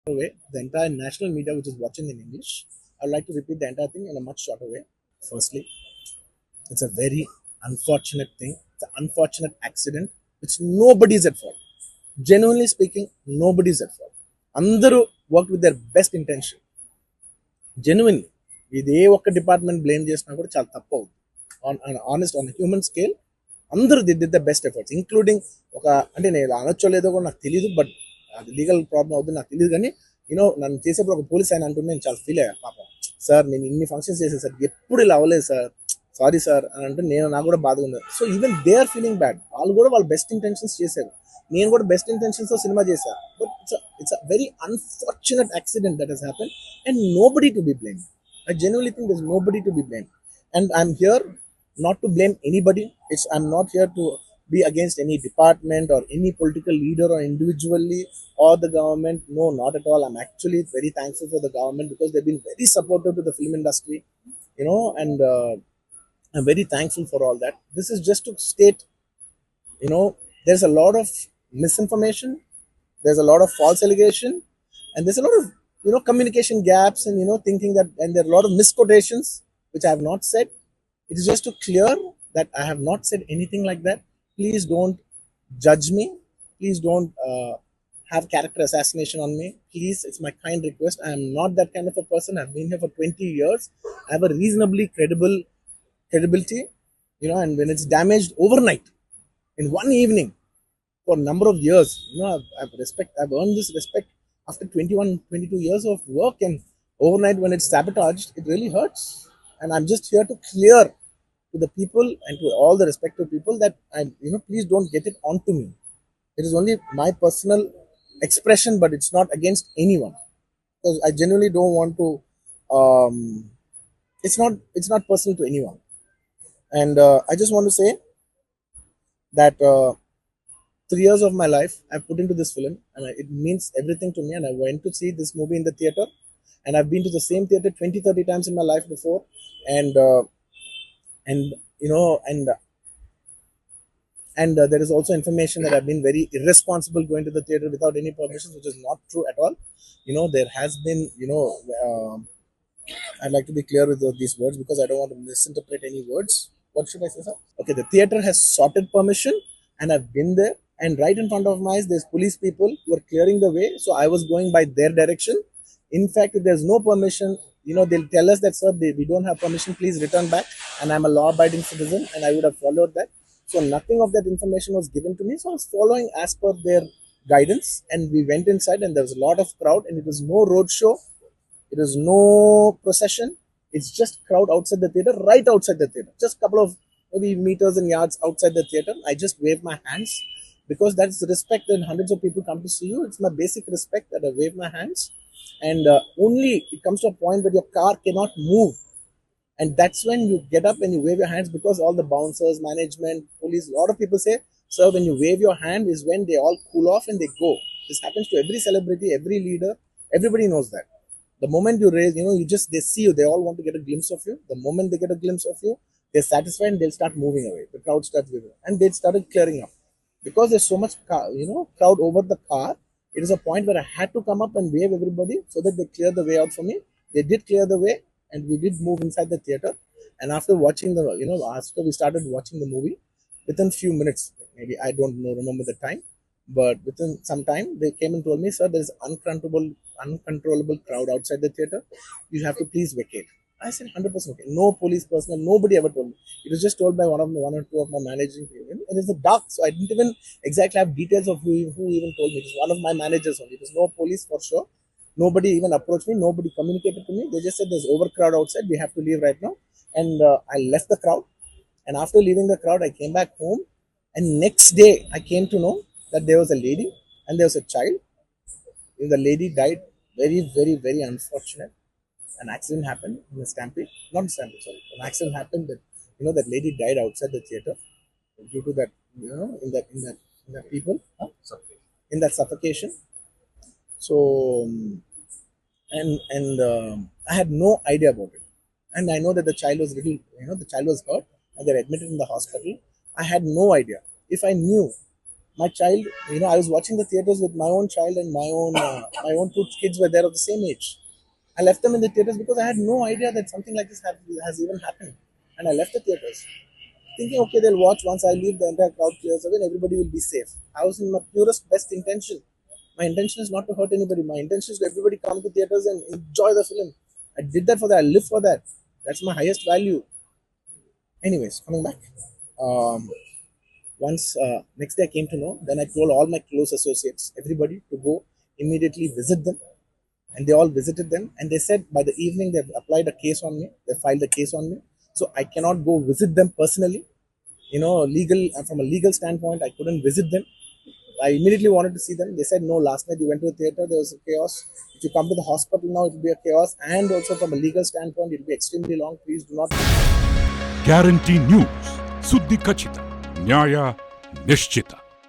way, the entire national media which is watching in English, I would like to repeat the entire thing in a much shorter way. Firstly, it's a very unfortunate thing. It's an unfortunate accident which nobody is at fault. Genuinely speaking, nobody is at fault. Andaru worked with their best intention. Genuinely. ఇదే ఒక్క department blame చేసినా కూడా చాలా తప్పు అవుతుంది. On human scale అందరూ did the best efforts, including ఒక అంటే నేను అనొచ్చో లేదో కూడా నాకు తెలియదు, బట్ అది లీగల్ ప్రాబ్లం అవుతుంది నాకు తెలియదు. కానీ నన్ను చేసేప్పుడు ఒక పోలీస్ ఆయన అంటుంటే నేను చాలా ఫీల్ అయ్యా. పాపం సార్ నేను ఇన్ని ఫంక్షన్స్ చేశాను సార్, ఎప్పుడు ఇలా అవ్వలేదు సార్, సారీ సార్ అని అంటే నాకు కూడా బాధగా ఉంది. So even they are feeling bad. వాళ్ళు కూడా వాళ్ళ బెస్ట్ ఇంటెన్షన్స్ చేశారు, నేను కూడా బెస్ట్ ఇంటెన్షన్స్ తో సినిమా చేశాను. But it's a very unfortunate accident that has happen and nobody to be blame. I genuinely think there's nobody to be blamed. And I'm here not to blame anybody. I'm not here to be against any department or any political leader or individually or the government. No, not at all. I'm actually very thankful for the government because they've been very supportive to the film industry, and I'm very thankful for all that. This is just to state, there's a lot of misinformation, there's a lot of false allegation, and there's a lot of communication gaps and thinking that, and there are a lot of misquotations which I have not said. It is just to clear that I have not said anything like that. Please don't judge me. Please don't have character assassination on me. Please, it's my kind request. I am not that kind of a person. I've been here for 20 years. I have a reasonably credibility, and when it's damaged overnight in one evening for a number of years, I've earned this respect after 21, 22 years of work, and overnight when it's sabotaged, it really hurts. And I'm just here to clear to the people and to all the respective people that please don't get it onto me. It is only my personal expression, but it's not against anyone. Because I genuinely don't want to. It's not personal to anyone. And I just want to say that 3 years of my life I've put into this film, and it means everything to me. And I went to see this movie in the theater, and I've been to the same theater 20, 30 times in my life before. And and you know and and there is also information that I've been very irresponsible going to the theater without any permissions, which is not true at all. There has been, I'd like to be clear with these words because I don't want to misinterpret any words. What should I say, sir? Okay, the theater has sorted permission, and I've been there. And right in front of my eyes, there's police people who are clearing the way. So I was going by their direction. In fact, if there's no permission, they'll tell us that, sir, we don't have permission. Please return back. And I'm a law-abiding citizen, and I would have followed that. So nothing of that information was given to me. So I was following as per their guidance, and we went inside, and there was a lot of crowd, and it was no road show. It is no procession. It's just crowd outside the theater, right outside the theater. Just a couple of maybe meters and yards outside the theater. I just wave my hands because that's the respect when hundreds of people come to see you. It's my basic respect that I wave my hands. And only it comes to a point where your car cannot move. And that's when you get up and you wave your hands, because all the bouncers, management, police, a lot of people say, sir, when you wave your hand is when they all cool off and they go. This happens to every celebrity, every leader. Everybody knows that. The moment you raise, they see you, they all want to get a glimpse of you. The moment they get a glimpse of you, they're satisfied and they'll start moving away. The crowd starts moving. And they started clearing up. Because there's so much, crowd over the car, it is a point where I had to come up and wave everybody so that they clear the way out for me. They did clear the way, and we did move inside the theater. And after watching after we started watching the movie, within few minutes, maybe I don't know, remember the time, but within some time, they came and told me, sir, there is uncontrollable crowd outside the theater. You have to please vacate. I said 100% okay. No police personnel, nobody ever told me. It was just told by one or two of my managing people. It is the dark, so I didn't even exactly have details of who even told me. It was one of my managers only. It was no police for sure. Nobody even approached me. Nobody communicated to me. They just said there's overcrowd outside. We have to leave right now. And I left the crowd. And after leaving the crowd, I came back home. And next day, I came to know that there was a lady and there was a child. The lady died. Very, very, very unfortunate. An accident happened in a stampede. Not a stampede, sorry. An accident happened that that lady died outside the theater due to that. In that people, in that suffocation. So I had no idea about it, and I know that the child was the child was hurt, and they're admitted in the hospital. I had no idea. If I knew, My child, I was watching the theaters with my own child and my own two kids were there of the same age. I left them in the theaters because I had no idea that something like this has even happened, and I left the theaters thinking, okay, they'll watch once I leave, the entire crowd clears away, and everybody will be safe. I was in my purest best intention. My intention is not to hurt anybody. My intention is to everybody come to theaters and enjoy the film. I did that for that. I live for that. That's my highest value. Anyways, coming back. Once next day I came to know, then I told all my close associates, everybody, to go immediately visit them, and they all visited them, and they said by the evening they've applied a case on me. They filed a case on me, so I cannot go visit them personally. Legal from a legal standpoint, I couldn't visit them. I immediately wanted to see them. They said, no, last night you went to the theater, there was a chaos. If you come to the hospital now, it will be a chaos. And also from a legal standpoint, it will be extremely long. Please do not. Guarantee news, ಸುದ್ದಿ ಖಚಿತ, ನ್ಯಾಯ ನಿಶ್ಚಿತ.